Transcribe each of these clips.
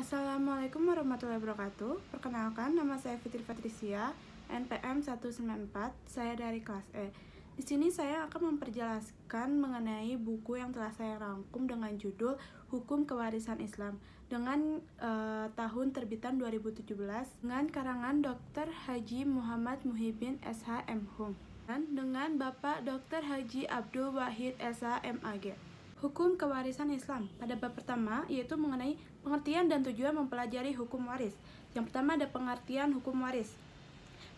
Assalamualaikum warahmatullahi wabarakatuh. Perkenalkan, nama saya Fitri Patricia, NPM 194. Saya dari kelas E. Di sini saya akan memperjelaskan mengenai buku yang telah saya rangkum dengan judul Hukum Kewarisan Islam dengan tahun terbitan 2017 dengan karangan Dr. Haji Muhammad Muhyiddin SH MHum dan dengan Bapak Dr. Haji Abdul Wahid SH MAG. Hukum kewarisan Islam pada bab pertama yaitu mengenai pengertian dan tujuan mempelajari hukum waris. Yang pertama ada pengertian hukum waris.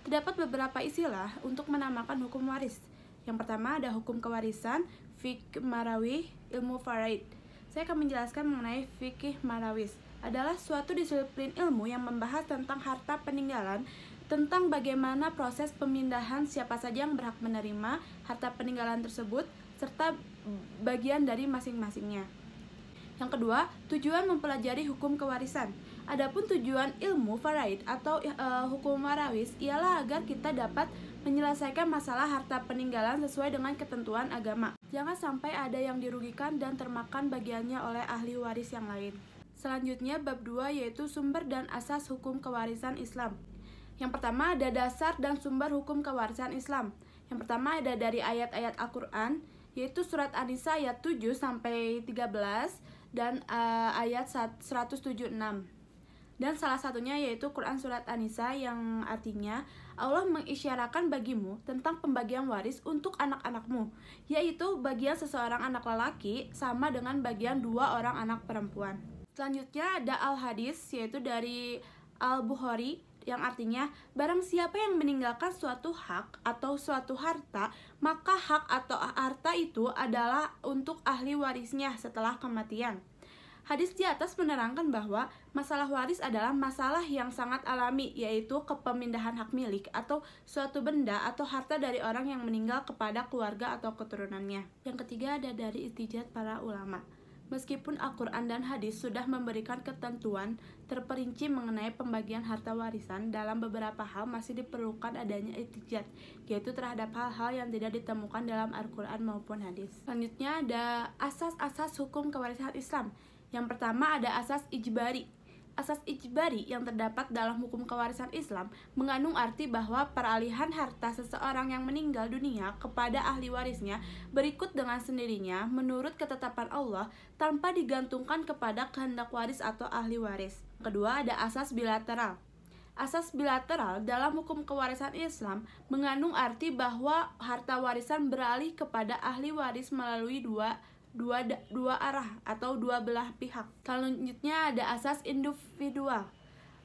Terdapat beberapa istilah untuk menamakan hukum waris. Yang pertama ada hukum kewarisan, fikih marawih, ilmu faraid. Saya akan menjelaskan mengenai fikih marawis. Adalah suatu disiplin ilmu yang membahas tentang harta peninggalan, tentang bagaimana proses pemindahan siapa saja yang berhak menerima harta peninggalan tersebut, serta bagian dari masing-masingnya. Yang kedua, tujuan mempelajari hukum kewarisan. Adapun tujuan ilmu faraid atau hukum warawis ialah agar kita dapat menyelesaikan masalah harta peninggalan sesuai dengan ketentuan agama. Jangan sampai ada yang dirugikan dan termakan bagiannya oleh ahli waris yang lain. Selanjutnya, bab 2 yaitu sumber dan asas hukum kewarisan Islam. Yang pertama ada dasar dan sumber hukum kewarisan Islam. Yang pertama ada dari ayat-ayat Al-Quran, yaitu surat An-Nisa ayat 7 sampai 13 dan ayat 176. Dan salah satunya yaitu Quran surat An-Nisa yang artinya Allah mengisyarakan bagimu tentang pembagian waris untuk anak-anakmu, yaitu bagian seseorang anak lelaki sama dengan bagian 2 orang anak perempuan. Selanjutnya ada al-hadis yaitu dari Al-Bukhari yang artinya barang siapa yang meninggalkan suatu hak atau suatu harta, maka hak atau harta itu adalah untuk ahli warisnya setelah kematian. Hadis di atas menerangkan bahwa masalah waris adalah masalah yang sangat alami, yaitu kepemindahan hak milik atau suatu benda atau harta dari orang yang meninggal kepada keluarga atau keturunannya. Yang ketiga ada dari istijad para ulama. Meskipun Al-Quran dan hadis sudah memberikan ketentuan terperinci mengenai pembagian harta warisan, dalam beberapa hal masih diperlukan adanya istijad, yaitu terhadap hal-hal yang tidak ditemukan dalam Al-Quran maupun hadis. Selanjutnya ada asas-asas hukum kewarisan Islam. Yang pertama ada asas ijbari. Asas ijbari yang terdapat dalam hukum kewarisan Islam mengandung arti bahwa peralihan harta seseorang yang meninggal dunia kepada ahli warisnya berikut dengan sendirinya menurut ketetapan Allah tanpa digantungkan kepada kehendak waris atau ahli waris. Kedua ada asas bilateral. Asas bilateral dalam hukum kewarisan Islam mengandung arti bahwa harta warisan beralih kepada ahli waris melalui dua arah atau dua belah pihak. Selanjutnya ada asas individual.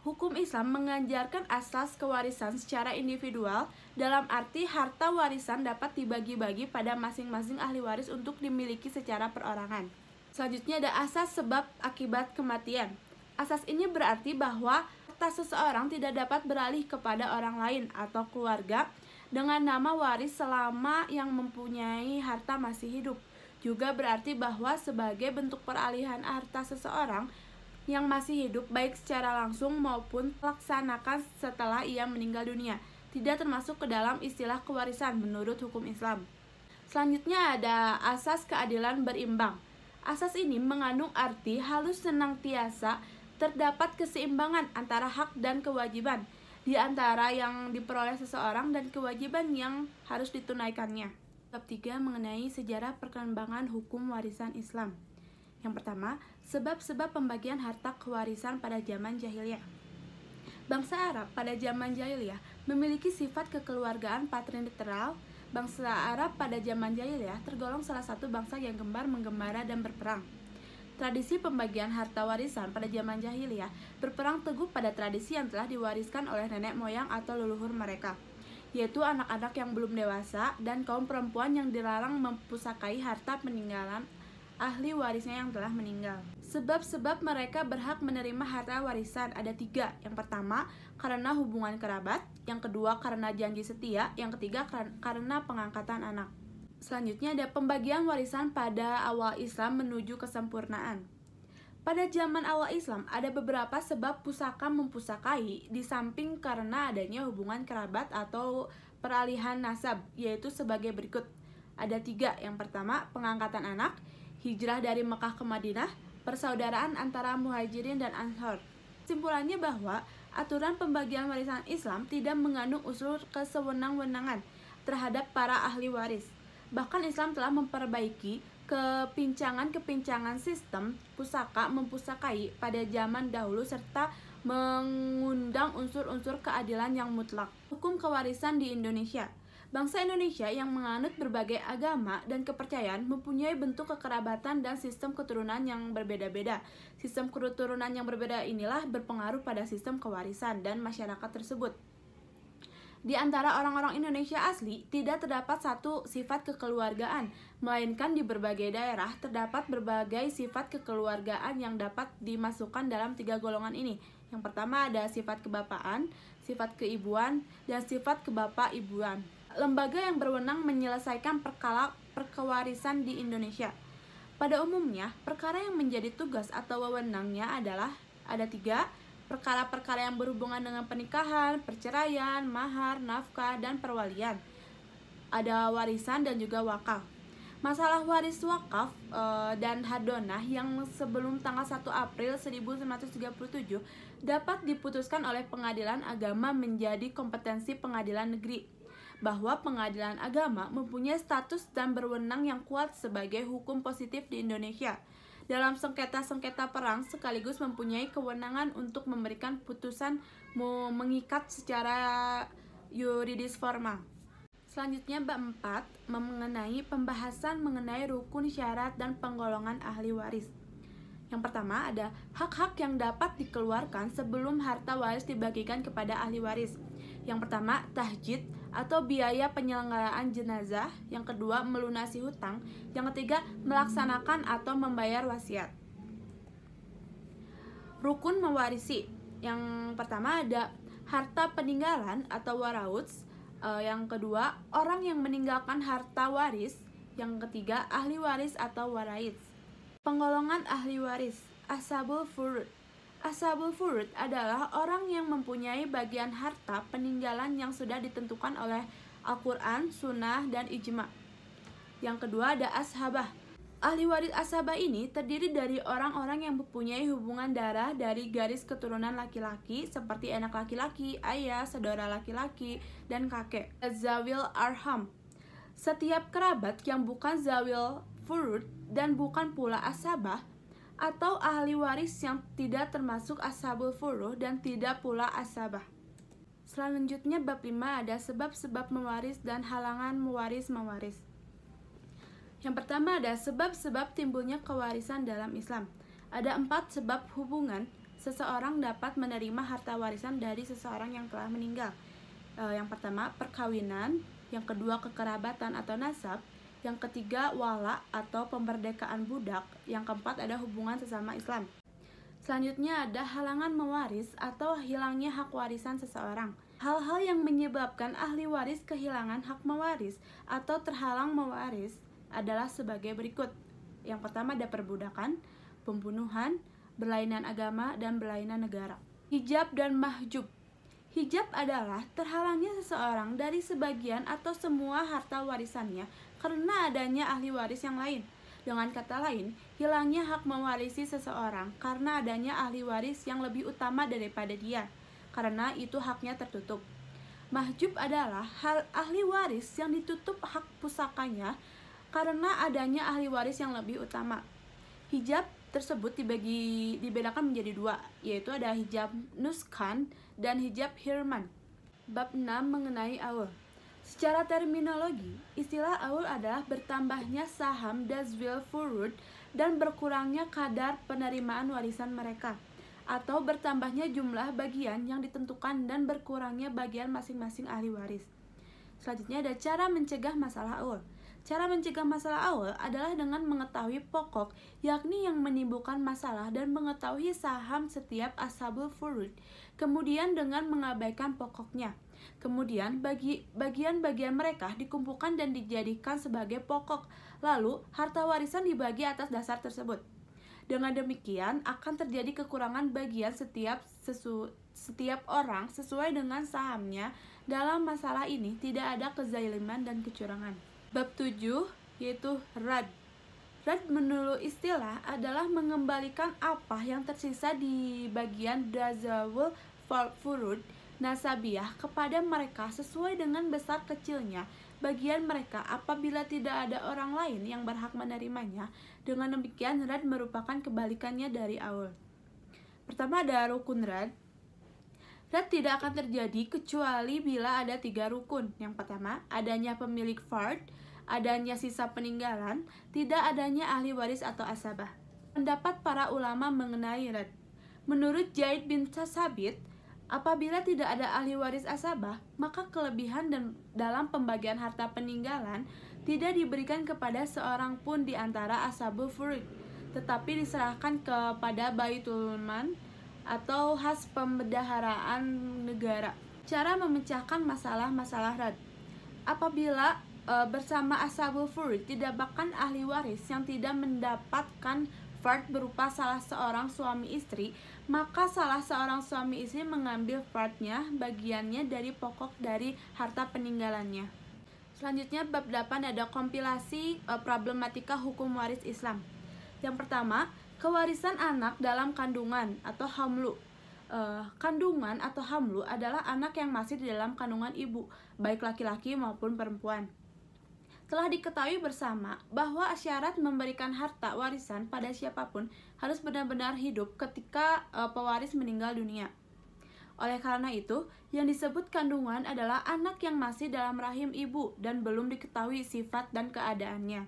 Hukum Islam mengajarkan asas kewarisan secara individual dalam arti harta warisan dapat dibagi-bagi pada masing-masing ahli waris untuk dimiliki secara perorangan. Selanjutnya ada asas sebab akibat kematian. Asas ini berarti bahwa harta seseorang tidak dapat beralih kepada orang lain atau keluarga dengan nama waris selama yang mempunyai harta masih hidup. Juga berarti bahwa sebagai bentuk peralihan harta seseorang yang masih hidup baik secara langsung maupun dilaksanakan setelah ia meninggal dunia tidak termasuk ke dalam istilah kewarisan menurut hukum Islam. Selanjutnya ada asas keadilan berimbang. Asas ini mengandung arti halus senantiasa terdapat keseimbangan antara hak dan kewajiban di antara yang diperoleh seseorang dan kewajiban yang harus ditunaikannya. Bab 3 mengenai sejarah perkembangan hukum warisan Islam. Yang pertama, sebab-sebab pembagian harta kewarisan pada zaman jahiliyah. Bangsa Arab pada zaman jahiliyah memiliki sifat kekeluargaan patriarkal. Bangsa Arab pada zaman jahiliyah tergolong salah satu bangsa yang gemar menggembara dan berperang. Tradisi pembagian harta warisan pada zaman jahiliyah berperang teguh pada tradisi yang telah diwariskan oleh nenek moyang atau leluhur mereka, yaitu anak-anak yang belum dewasa dan kaum perempuan yang dilarang mempusakai harta peninggalan ahli warisnya yang telah meninggal. Sebab-sebab mereka berhak menerima harta warisan ada 3. Yang pertama, karena hubungan kerabat. Yang kedua, karena janji setia. Yang ketiga, karena pengangkatan anak. Selanjutnya ada pembagian warisan pada awal Islam menuju kesempurnaan. Pada zaman awal Islam, ada beberapa sebab pusaka mempusakai di samping karena adanya hubungan kerabat atau peralihan nasab, yaitu sebagai berikut. Ada 3. Yang pertama, pengangkatan anak, hijrah dari Mekah ke Madinah, persaudaraan antara Muhajirin dan Ansor. Kesimpulannya bahwa aturan pembagian warisan Islam tidak mengandung unsur kesewenang-wenangan terhadap para ahli waris. Bahkan Islam telah memperbaiki kepincangan-kepincangan sistem pusaka mempusakai pada zaman dahulu serta mengundang unsur-unsur keadilan yang mutlak. Hukum kewarisan di Indonesia. Bangsa Indonesia yang menganut berbagai agama dan kepercayaan mempunyai bentuk kekerabatan dan sistem keturunan yang berbeda-beda. Sistem keturunan yang berbeda inilah berpengaruh pada sistem kewarisan dan masyarakat tersebut. Di antara orang-orang Indonesia asli, tidak terdapat satu sifat kekeluargaan, melainkan di berbagai daerah terdapat berbagai sifat kekeluargaan yang dapat dimasukkan dalam 3 golongan ini. Yang pertama ada sifat kebapaan, sifat keibuan, dan sifat kebapak-ibuan. Lembaga yang berwenang menyelesaikan perkara perkewarisan di Indonesia. Pada umumnya, perkara yang menjadi tugas atau wewenangnya adalah ada 3, perkara-perkara yang berhubungan dengan pernikahan, perceraian, mahar, nafkah, dan perwalian. Ada warisan dan juga wakaf. Masalah waris wakaf dan hadonah yang sebelum tanggal 1 April 1937 dapat diputuskan oleh pengadilan agama menjadi kompetensi pengadilan negeri. Bahwa pengadilan agama mempunyai status dan berwenang yang kuat sebagai hukum positif di Indonesia. Dalam sengketa-sengketa perang sekaligus mempunyai kewenangan untuk memberikan putusan mengikat secara yuridis formal. Selanjutnya bab 4 mengenai pembahasan mengenai rukun syarat dan penggolongan ahli waris. Yang pertama ada hak-hak yang dapat dikeluarkan sebelum harta waris dibagikan kepada ahli waris. Yang pertama, tahjid atau biaya penyelenggaraan jenazah. Yang kedua, melunasi hutang. Yang ketiga, melaksanakan atau membayar wasiat. Rukun mewarisi. Yang pertama ada harta peninggalan atau warauts. Yang kedua, orang yang meninggalkan harta waris. Yang ketiga, ahli waris atau waraits. Penggolongan ahli waris. Ashabul furud. Ashabul furud adalah orang yang mempunyai bagian harta peninggalan yang sudah ditentukan oleh Al-Quran, Sunnah, dan Ijma. Yang kedua ada ashabah. Ahli waris ashabah ini terdiri dari orang-orang yang mempunyai hubungan darah dari garis keturunan laki-laki seperti anak laki-laki, ayah, saudara laki-laki, dan kakek. Zawil arham. Setiap kerabat yang bukan zawil furud dan bukan pula ashabah atau ahli waris yang tidak termasuk ashabul furuh dan tidak pula ashabah. Selanjutnya bab 5 ada sebab-sebab mewaris dan halangan mewaris. Yang pertama ada sebab-sebab timbulnya kewarisan dalam Islam. Ada 4 sebab hubungan seseorang dapat menerima harta warisan dari seseorang yang telah meninggal. Yang pertama perkawinan, yang kedua kekerabatan atau nasab, yang ketiga wala atau pemberdekaan budak, yang keempat ada hubungan sesama Islam. Selanjutnya ada halangan mewaris atau hilangnya hak warisan seseorang. Hal-hal yang menyebabkan ahli waris kehilangan hak mewaris atau terhalang mewaris adalah sebagai berikut. Yang pertama ada perbudakan, pembunuhan, berlainan agama, dan berlainan negara. Hijab dan mahjub. Hijab adalah terhalangnya seseorang dari sebagian atau semua harta warisannya karena adanya ahli waris yang lain. Dengan kata lain, hilangnya hak mewarisi seseorang karena adanya ahli waris yang lebih utama daripada dia, karena itu haknya tertutup. Mahjub adalah ahli waris yang ditutup hak pusakanya karena adanya ahli waris yang lebih utama. Hijab tersebut dibedakan menjadi 2, yaitu ada hijab nuskan dan hijab hirman. Bab 6 mengenai aul. Secara terminologi, istilah aul adalah bertambahnya saham dazwil furud dan berkurangnya kadar penerimaan warisan mereka, atau bertambahnya jumlah bagian yang ditentukan dan berkurangnya bagian masing-masing ahli waris. Selanjutnya ada cara mencegah masalah aul. Cara mencegah masalah aul adalah dengan mengetahui pokok, yakni yang menimbulkan masalah, dan mengetahui saham setiap ashabul furud, kemudian dengan mengabaikan pokoknya. Kemudian bagian-bagian mereka dikumpulkan dan dijadikan sebagai pokok, lalu harta warisan dibagi atas dasar tersebut. Dengan demikian akan terjadi kekurangan bagian setiap orang sesuai dengan sahamnya. Dalam masalah ini tidak ada kezaliman dan kecurangan. Bab 7 yaitu rad. Rad menurut istilah adalah mengembalikan apa yang tersisa di bagian Dazawul Furud Nasabiyah kepada mereka sesuai dengan besar kecilnya bagian mereka apabila tidak ada orang lain yang berhak menerimanya. Dengan demikian, rad merupakan kebalikannya dari aul. Pertama ada rukun rad. Rad tidak akan terjadi kecuali bila ada 3 rukun. Yang pertama, adanya pemilik fard, adanya sisa peninggalan, tidak adanya ahli waris atau asabah. Pendapat para ulama mengenai rad. Menurut Zaid bin Sabit, apabila tidak ada ahli waris asabah, maka kelebihan dalam pembagian harta peninggalan tidak diberikan kepada seorang pun di antara ashabul furud, tetapi diserahkan kepada Baitul Mal atau khas pembendaharaan negara. Cara memecahkan masalah-masalah rad. Apabila bersama ashabul furud didapatkan ahli waris yang tidak mendapatkan fard berupa salah seorang suami istri, maka salah seorang suami istri mengambil fardnya, bagiannya dari pokok dari harta peninggalannya. Selanjutnya bab 8 ada kompilasi problematika hukum waris Islam. Yang pertama, kewarisan anak dalam kandungan atau hamlu. Kandungan atau hamlu adalah anak yang masih di dalam kandungan ibu, baik laki-laki maupun perempuan. Telah diketahui bersama bahwa syarat memberikan harta warisan pada siapapun harus benar-benar hidup ketika pewaris meninggal dunia. Oleh karena itu, yang disebut kandungan adalah anak yang masih dalam rahim ibu dan belum diketahui sifat dan keadaannya.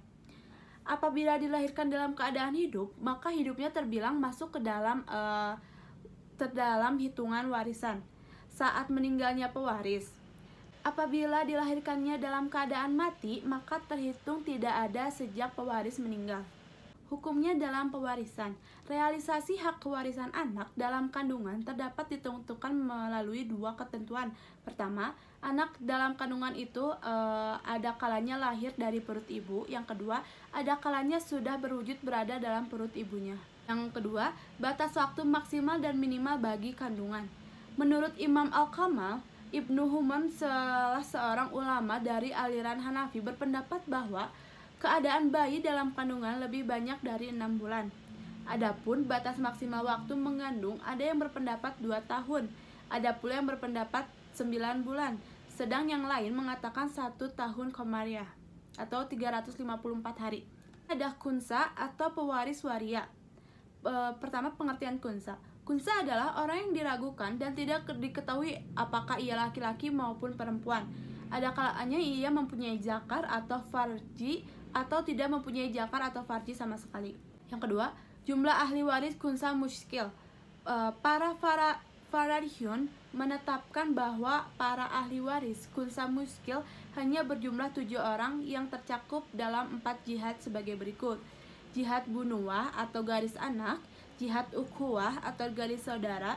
Apabila dilahirkan dalam keadaan hidup, maka hidupnya terbilang masuk ke dalam hitungan warisan saat meninggalnya pewaris. Apabila dilahirkannya dalam keadaan mati, maka terhitung tidak ada sejak pewaris meninggal. Hukumnya dalam pewarisan. Realisasi hak kewarisan anak dalam kandungan terdapat ditentukan melalui 2 ketentuan. Pertama, anak dalam kandungan itu ada kalanya lahir dari perut ibu. Yang kedua, ada kalanya sudah berwujud berada dalam perut ibunya. Yang kedua, batas waktu maksimal dan minimal bagi kandungan. Menurut Imam Al-Kamal, Ibnu Humam, salah seorang ulama dari aliran Hanafi, berpendapat bahwa keadaan bayi dalam kandungan lebih banyak dari 6 bulan. Adapun batas maksimal waktu mengandung ada yang berpendapat 2 tahun, ada pula yang berpendapat 9 bulan, sedang yang lain mengatakan 1 tahun komariah atau 354 hari. Ada kunsa atau pewaris waria. Pertama, pengertian kunsa. Kunsa adalah orang yang diragukan dan tidak diketahui apakah ia laki-laki maupun perempuan. Ada kalanya ia mempunyai zakar atau farji atau tidak mempunyai zakar atau farji sama sekali. Yang kedua, jumlah ahli waris kunsa muskil. Para Faradihyun menetapkan bahwa para ahli waris kunsa muskil hanya berjumlah 7 orang yang tercakup dalam 4 jihad sebagai berikut. Jihad bunuwah atau garis anak, jihad ukhuwah atau garis saudara,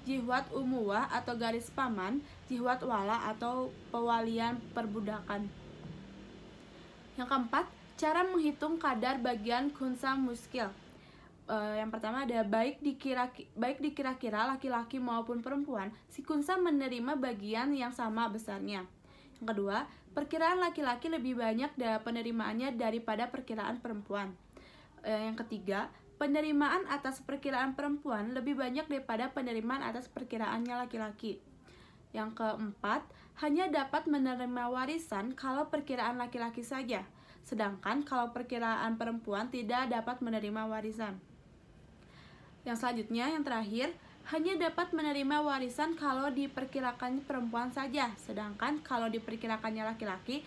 jihad umuwah atau garis paman, jihad wala atau pewalian perbudakan. Yang keempat, cara menghitung kadar bagian kunsa muskil. Yang pertama ada baik dikira-kira laki-laki maupun perempuan, si kunsa menerima bagian yang sama besarnya. Yang kedua, perkiraan laki-laki lebih banyak penerimaannya daripada perkiraan perempuan. Yang ketiga, penerimaan atas perkiraan perempuan lebih banyak daripada penerimaan atas perkiraannya laki-laki. Yang keempat, hanya dapat menerima warisan kalau perkiraan laki-laki saja, sedangkan kalau perkiraan perempuan tidak dapat menerima warisan. Yang selanjutnya, yang terakhir, hanya dapat menerima warisan kalau diperkirakan perempuan saja, sedangkan kalau diperkirakannya laki-laki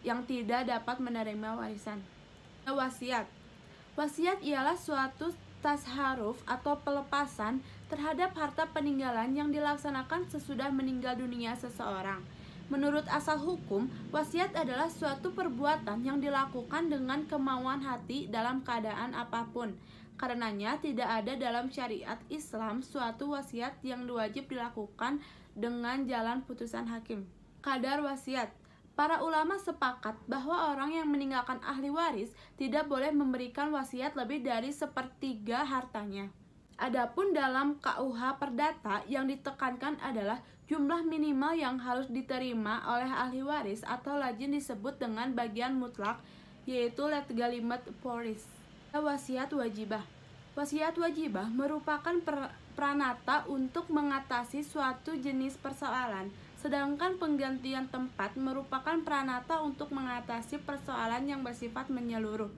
yang tidak dapat menerima warisan. Wasiat. Wasiat ialah suatu tasharuf atau pelepasan terhadap harta peninggalan yang dilaksanakan sesudah meninggal dunia seseorang. Menurut asal hukum, wasiat adalah suatu perbuatan yang dilakukan dengan kemauan hati dalam keadaan apapun. Karenanya tidak ada dalam syariat Islam suatu wasiat yang wajib dilakukan dengan jalan putusan hakim. Kadar wasiat. Para ulama sepakat bahwa orang yang meninggalkan ahli waris tidak boleh memberikan wasiat lebih dari 1/3 hartanya. Adapun dalam KUH Perdata yang ditekankan adalah jumlah minimal yang harus diterima oleh ahli waris atau lazim disebut dengan bagian mutlak yaitu Letgalimat Polis. Wasiat wajibah. Wasiat wajibah merupakan pranata untuk mengatasi suatu jenis persoalan, sedangkan penggantian tempat merupakan pranata untuk mengatasi persoalan yang bersifat menyeluruh.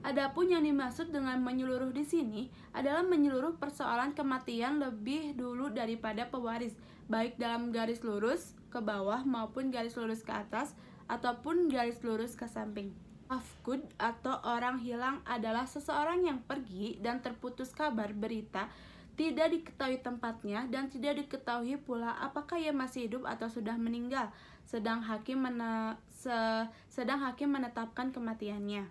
Adapun yang dimaksud dengan menyeluruh di sini adalah menyeluruh persoalan kematian lebih dulu daripada pewaris, baik dalam garis lurus ke bawah maupun garis lurus ke atas ataupun garis lurus ke samping. Mafqud atau orang hilang adalah seseorang yang pergi dan terputus kabar berita, tidak diketahui tempatnya dan tidak diketahui pula apakah ia masih hidup atau sudah meninggal, sedang hakim menetapkan kematiannya.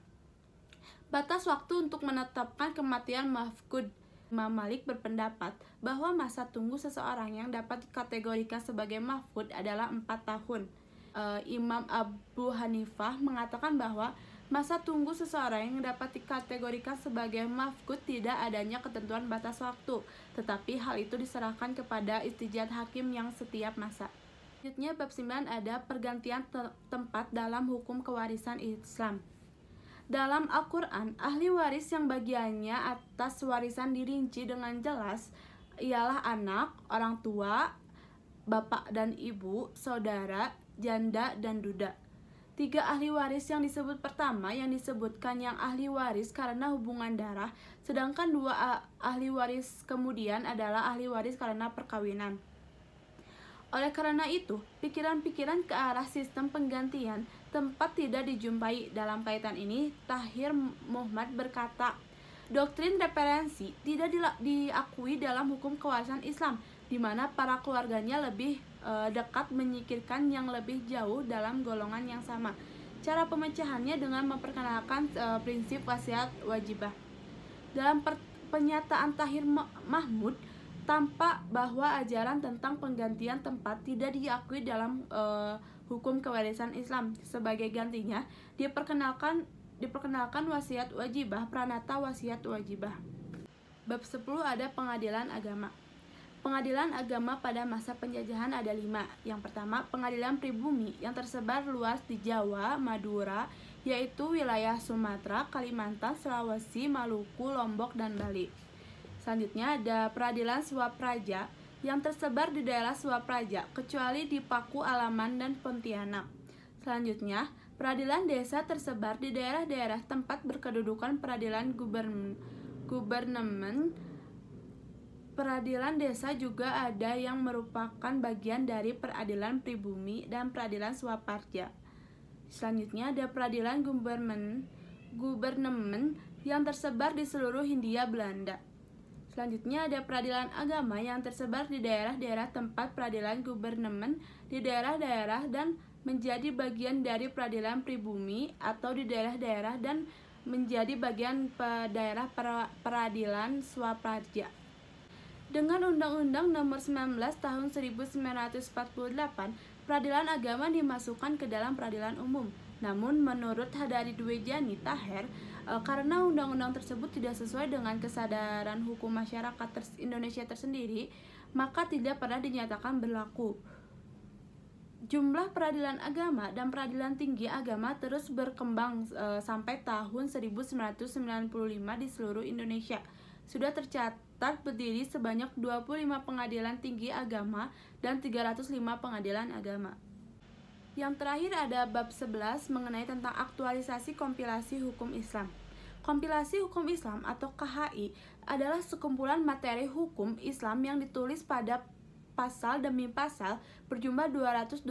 Batas waktu untuk menetapkan kematian mafqud. Imam Malik berpendapat bahwa masa tunggu seseorang yang dapat dikategorikan sebagai mafqud adalah 4 tahun. Imam Abu Hanifah mengatakan bahwa masa tunggu seseorang yang dapat dikategorikan sebagai mafqud tidak adanya ketentuan batas waktu, tetapi hal itu diserahkan kepada ijtihad hakim yang setiap masa. Selanjutnya bab 9 ada pergantian tempat dalam hukum kewarisan Islam. Dalam Al-Quran, ahli waris yang bagiannya atas warisan dirinci dengan jelas ialah anak, orang tua, bapak dan ibu, saudara, janda, dan duda. 3 ahli waris yang disebut pertama yang disebutkan yang ahli waris karena hubungan darah, sedangkan 2 ahli waris kemudian adalah ahli waris karena perkawinan. Oleh karena itu, pikiran-pikiran ke arah sistem penggantian tempat tidak dijumpai. Dalam kaitan ini, Tahir Muhammad berkata, doktrin referensi tidak diakui dalam hukum kewarisan Islam, di mana para keluarganya lebih dekat menyingkirkan yang lebih jauh dalam golongan yang sama. Cara pemecahannya dengan memperkenalkan prinsip wasiat wajibah. Dalam pernyataan Tahir Mahmud, tampak bahwa ajaran tentang penggantian tempat tidak diakui dalam hukum kewarisan Islam. Sebagai gantinya, diperkenalkan wasiat wajibah, pranata wasiat wajibah. Bab 10 ada pengadilan agama. Pengadilan agama pada masa penjajahan ada 5. Yang pertama, pengadilan pribumi yang tersebar luas di Jawa, Madura, yaitu wilayah Sumatera, Kalimantan, Sulawesi, Maluku, Lombok, dan Bali. Selanjutnya ada peradilan swapraja yang tersebar di daerah swapraja, kecuali di Paku Alaman dan Pontianak. Selanjutnya, peradilan desa tersebar di daerah-daerah tempat berkedudukan peradilan gubernemen. Peradilan desa juga ada yang merupakan bagian dari peradilan pribumi dan peradilan swapraja. Selanjutnya ada peradilan gubernemen yang tersebar di seluruh Hindia Belanda. Selanjutnya ada peradilan agama yang tersebar di daerah-daerah tempat peradilan gubernemen di daerah-daerah dan menjadi bagian dari peradilan pribumi atau di daerah-daerah dan menjadi bagian daerah peradilan swapraja. Dengan Undang-Undang Nomor 19 Tahun 1948, peradilan agama dimasukkan ke dalam peradilan umum. Namun menurut Hadari Dwejani Taher, karena undang-undang tersebut tidak sesuai dengan kesadaran hukum masyarakat Indonesia tersendiri, maka tidak pernah dinyatakan berlaku. Jumlah peradilan agama dan peradilan tinggi agama terus berkembang sampai tahun 1995 di seluruh Indonesia. Sudah tercatat berdiri sebanyak 25 pengadilan tinggi agama dan 305 pengadilan agama. Yang terakhir ada bab 11 mengenai tentang aktualisasi kompilasi hukum Islam. Kompilasi hukum Islam atau KHI adalah sekumpulan materi hukum Islam yang ditulis pada pasal demi pasal berjumlah 229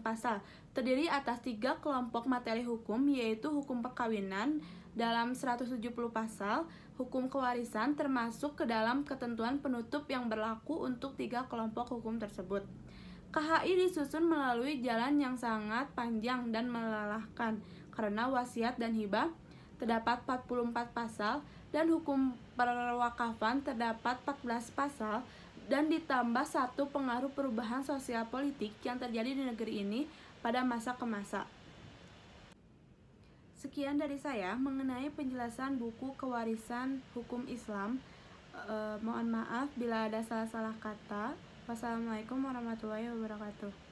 pasal, terdiri atas 3 kelompok materi hukum, yaitu hukum perkawinan dalam 170 pasal, hukum kewarisan termasuk ke dalam ketentuan penutup yang berlaku untuk 3 kelompok hukum tersebut. KHI disusun melalui jalan yang sangat panjang dan melelahkan karena wasiat dan hibah terdapat 44 pasal dan hukum perwakafan terdapat 14 pasal dan ditambah 1 pengaruh perubahan sosial politik yang terjadi di negeri ini pada masa ke masa. Sekian dari saya mengenai penjelasan buku kewarisan hukum Islam. Mohon maaf bila ada salah-salah kata. Wassalamualaikum warahmatullahi wabarakatuh.